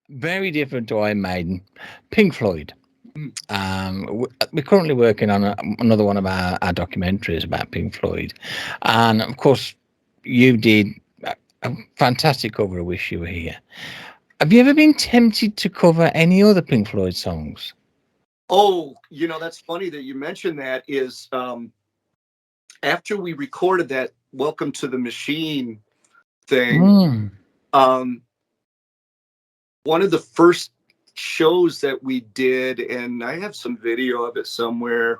very different to Iron Maiden, Pink Floyd. Mm. We're currently working on another one of our documentaries about Pink Floyd, and of course, you did a fantastic cover of "Wish You Were Here." Have you ever been tempted to cover any other Pink Floyd songs? Oh, that's funny that you mentioned that. Is after we recorded that "Welcome to the Machine" thing, Mm. one of the first shows that we did, and I have some video of it somewhere.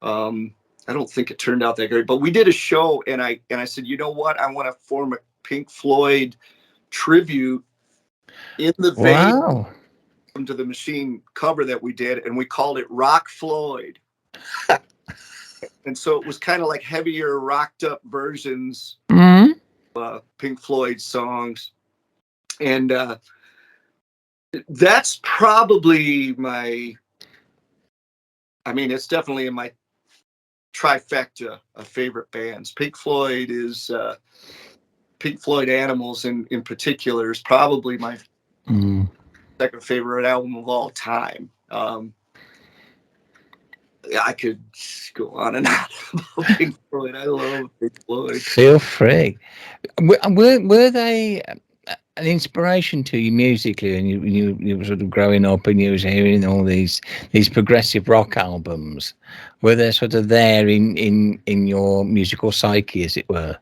I don't think it turned out that great, but we did a show, and I said, you know what, I want to form a Pink Floyd tribute in the vein Wow. to the Machine cover that we did, and we called it Rock Floyd. And so it was kind of like heavier, rocked up versions Mm. of Pink Floyd songs, and that's probably it's definitely in my trifecta of favorite bands. Pink Floyd is Pink Floyd Animals in particular is probably my second favorite album of all time. I could go on and on about Pink Floyd. I love Pink Floyd. Feel free. Were they an inspiration to you musically, and you were sort of growing up and you was hearing all these progressive rock albums? Were they sort of there in your musical psyche, as it were?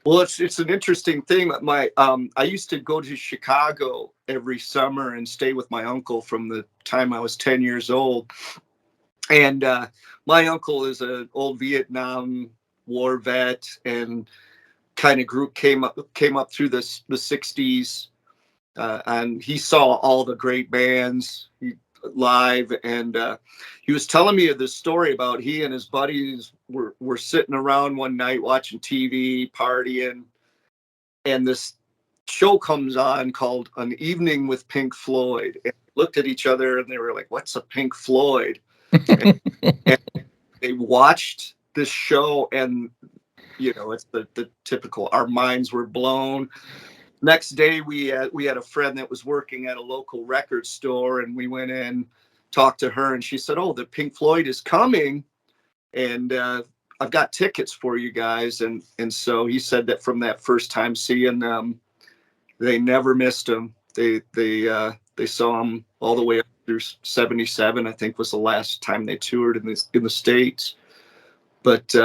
Well, it's an interesting thing. I used to go to Chicago every summer and stay with my uncle from the time I was 10 years old. And my uncle is an old Vietnam War vet, and kind of group came up through the 60s, and he saw all the great bands live, and he was telling me this story about he and his buddies were sitting around one night watching TV, partying, and this show comes on called An Evening with Pink Floyd, and they looked at each other and they were like, what's a Pink Floyd? and they watched this show, and it's the typical, our minds were blown. Next day we had a friend that was working at a local record store, and we went in, talked to her, and she said, oh, the Pink Floyd is coming, and I've got tickets for you guys. And so he said that from that first time seeing them, they never missed them. They saw them all the way up through 77, I think, was the last time they toured in the States. But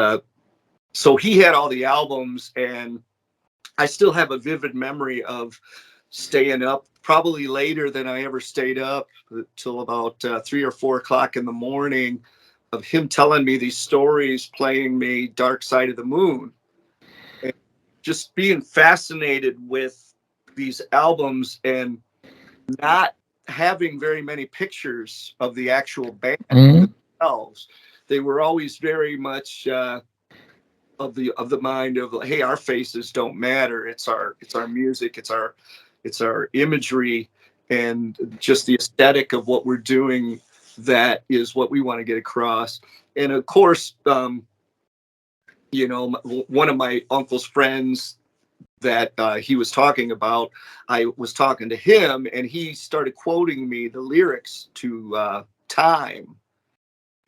so he had all the albums, and I still have a vivid memory of staying up probably later than I ever stayed up, till about 3 or 4 o'clock in the morning, of him telling me these stories, playing me Dark Side of the Moon, and just being fascinated with these albums, and not having very many pictures of the actual band themselves. They were always very much of the mind of, hey, our faces don't matter. It's our music. It's our imagery, and just the aesthetic of what we're doing. That is what we want to get across. And of course, one of my uncle's friends that he was talking about, I was talking to him, and he started quoting me the lyrics to Time.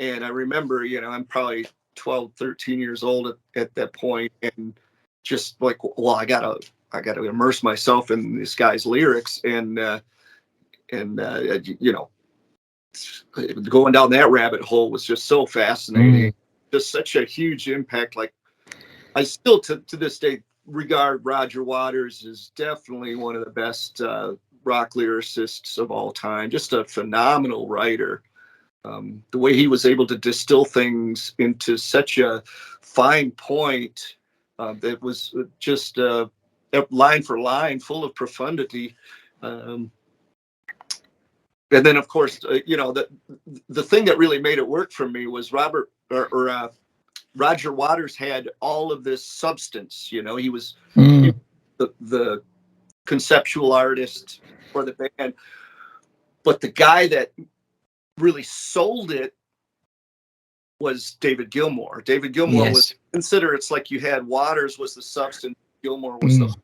And I remember, I'm probably 12, 13 years old at that point, and just like, well, I gotta immerse myself in this guy's lyrics, and going down that rabbit hole was just so fascinating. Just such a huge impact. Like, I still to this day regard Roger Waters as definitely one of the best rock lyricists of all time. Just a phenomenal writer. The way he was able to distill things into such a fine point that was just line for line, full of profundity. And then, of course, the thing that really made it work for me was Roger Waters had all of this substance. He was the conceptual artist for the band, but the guy that really sold it was David Gilmour. David Gilmour was considered, it's like you had Waters was the substance, Gilmour was the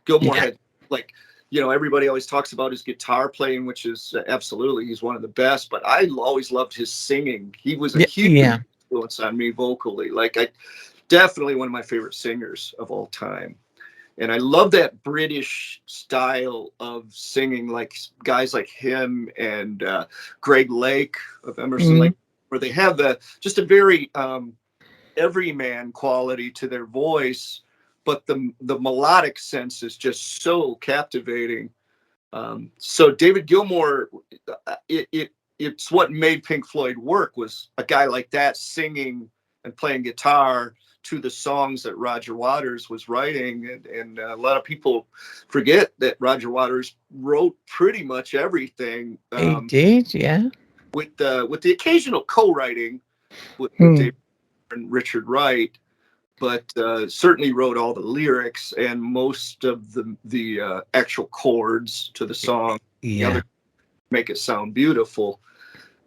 Gilmour had, like, everybody always talks about his guitar playing, which is absolutely, he's one of the best, but I always loved his singing. He was a huge influence on me vocally. Like, definitely one of my favorite singers of all time. And I love that British style of singing, like guys like him and Greg Lake of Emerson Lake, where they have just a very everyman quality to their voice, but the melodic sense is just so captivating. So David Gilmour, it's what made Pink Floyd work, was a guy like that singing and playing guitar to the songs that Roger Waters was writing. And a lot of people forget that Roger Waters wrote pretty much everything. He did, yeah. With the occasional co-writing with David and Richard Wright, but certainly wrote all the lyrics and most of the actual chords to the song. Yeah, make it sound beautiful.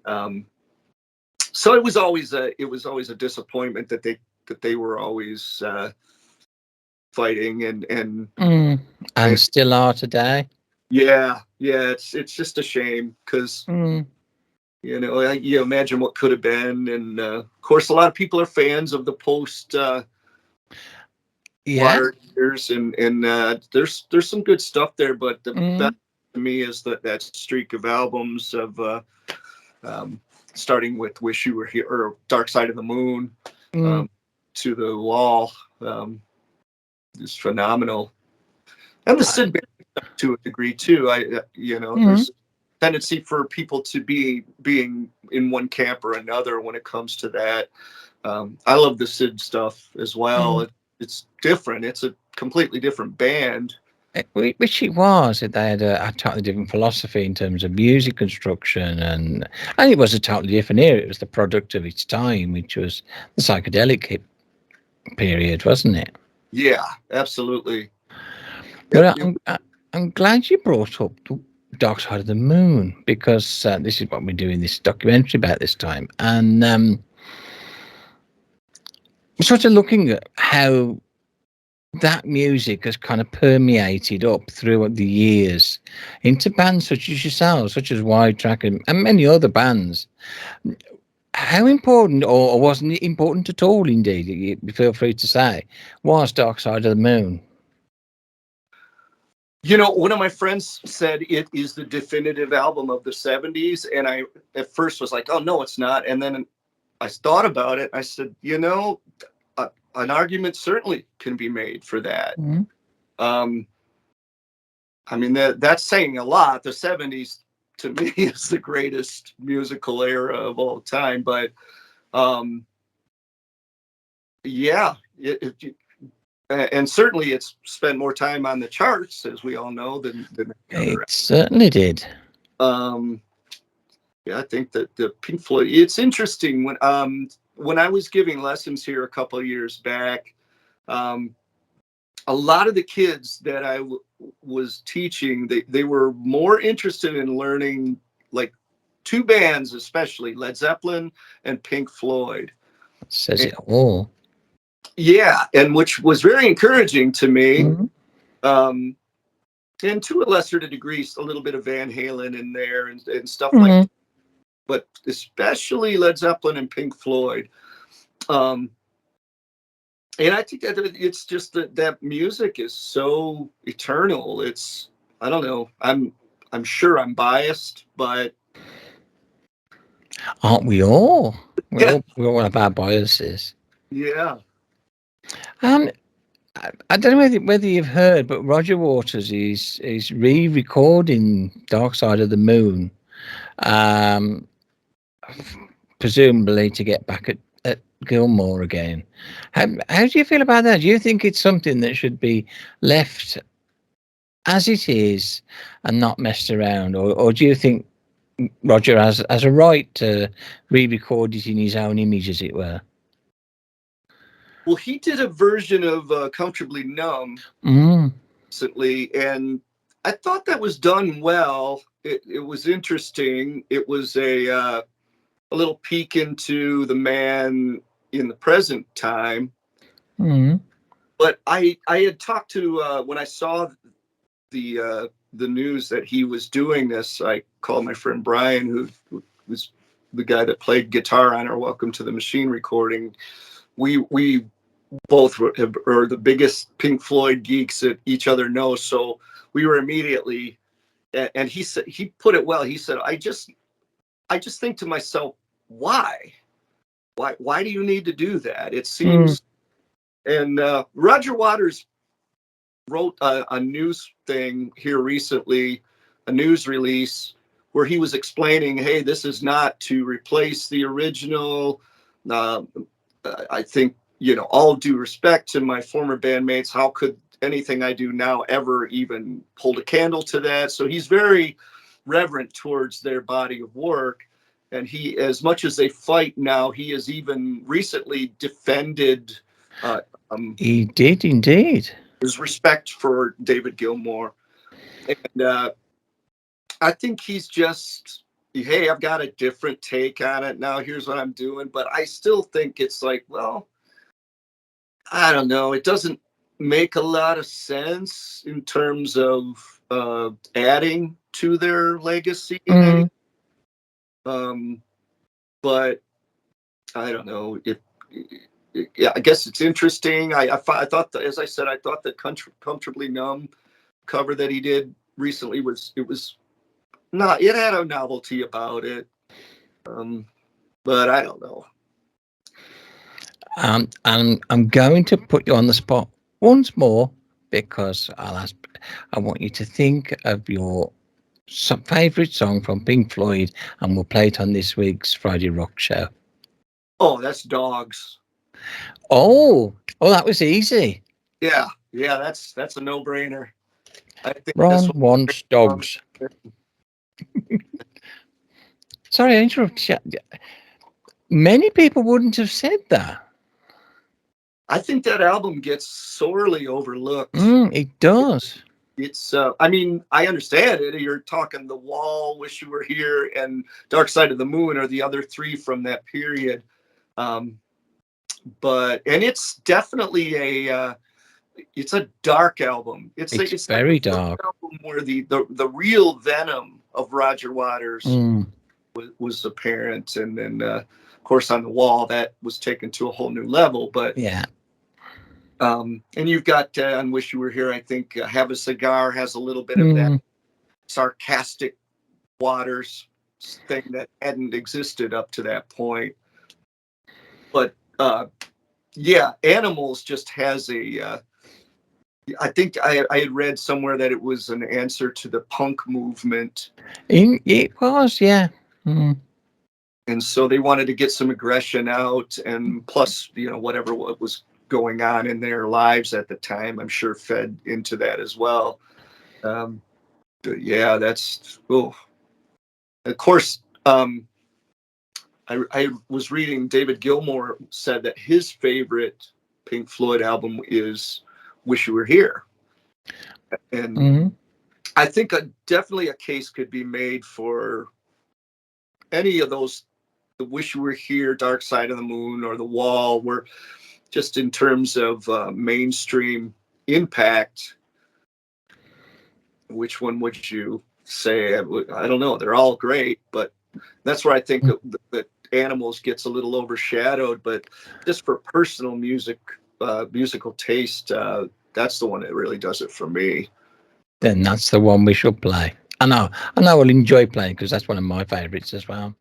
So it was always a disappointment that they were always fighting and still are today. Yeah, it's just a shame, because you imagine what could have been, and of course a lot of people are fans of the post Water years, and there's some good stuff there, but the best to me is that streak of albums of starting with Wish You Were Here, or Dark Side of the Moon, to the Wall, is phenomenal. And the Sid Barrett to a degree too. There's a tendency for people to being in one camp or another when it comes to that. I love the Sid stuff as well. It's different. It's a completely different band. Which it was. They had a totally different philosophy in terms of music construction, and it was a totally different era. It was the product of its time, which was the psychedelic period, wasn't it? Yeah, absolutely. Well, I'm glad you brought up the Dark Side of the Moon, because this is what we're doing this documentary about this time, and we're sort of looking at how that music has kind of permeated up throughout the years into bands such as yourselves, such as Widetrack and many other bands. How important, or wasn't it important at all, indeed, you feel free to say, was Dark Side of the Moon? One of my friends said it is the definitive album of the 70s, and I at first was like, oh no, it's not. And then I thought about it. I said, an argument certainly can be made for that. I mean, that's saying a lot. The 70s to me is the greatest musical era of all time, but and certainly it's spent more time on the charts, as we all know, than it certainly did. I think that the Pink Floyd, it's interesting when I was giving lessons here a couple of years back, a lot of the kids that I was teaching, they were more interested in learning like two bands, especially Led Zeppelin and Pink Floyd. Says it all. Yeah, and which was very encouraging to me. And to a lesser degree, a little bit of Van Halen in there and stuff like that. But especially Led Zeppelin and Pink Floyd. And I think that it's just that music is so eternal. It's, I don't know, I'm sure I'm biased, but aren't we all? We all have our biases. Yeah. I don't know whether you've heard, but Roger Waters is re-recording Dark Side of the Moon, presumably to get back at Gilmour again. How do you feel about that? Do you think it's something that should be left as it is and not messed around, or do you think Roger has a right to re-record it in his own image, as it were? Well, he did a version of Comfortably Numb recently, and I thought that was done well. It was interesting. It was a little peek into the man in the present time. But I had talked to when I saw the the news that he was doing this, I called my friend Brian, who was the guy that played guitar on our Welcome to the Machine recording. We both are the biggest Pink Floyd geeks that each other know. So we were immediately, and he said, he put it well. He said, I just think to myself, why do you need to do that? It seems, and Roger Waters wrote a news thing here recently, a news release where he was explaining, hey, this is not to replace the original. I think, all due respect to my former bandmates, how could anything I do now ever even hold a candle to that? So he's very reverent towards their body of work. And he, as much as they fight now, he has even recently defended. He did indeed. His respect for David Gilmour. And I think he's just, hey, I've got a different take on it now. Here's what I'm doing. But I still think it's like, well, I don't know. It doesn't make a lot of sense in terms of adding to their legacy. But I don't know. Yeah, I guess it's interesting. I thought that, as I said, I thought that Comfortably Numb cover that he did recently was not, it had a novelty about it. But I don't know. I'm going to put you on the spot once more because I want you to think of your favorite song from Pink Floyd, and we'll play it on this week's Friday Rock Show. Oh, that's Dogs. Oh, that was easy. Yeah, that's a no-brainer. I think Ron wants dogs. Sorry, I interrupted you. Many people wouldn't have said that. I think that album gets sorely overlooked. It does. It's, I mean, I understand it. You're talking The Wall, Wish You Were Here, and Dark Side of the Moon are the other three from that period. But it's definitely it's a dark album. It's very dark. Album where the real venom of Roger Waters was apparent, and then of course on The Wall that was taken to a whole new level. But yeah. And you've got on Wish You Were Here, I think Have a Cigar has a little bit of that sarcastic Waters thing that hadn't existed up to that point. But yeah, Animals just has a I think I had read somewhere that it was an answer to the punk movement. It was, yeah. And so they wanted to get some aggression out, and plus, whatever what was going on in their lives at the time, I'm sure fed into that as well. But yeah, that's of course. I was reading David Gilmour said that his favorite Pink Floyd album is Wish You Were Here. And I think definitely a case could be made for any of those, the Wish You Were Here, Dark Side of the Moon, or The Wall, where just in terms of mainstream impact, which one would you say? I don't know. They're all great, but that's where I think that Animals gets a little overshadowed. But just for personal musical taste, that's the one that really does it for me. Then that's the one we should play. I know we'll enjoy playing because that's one of my favorites as well.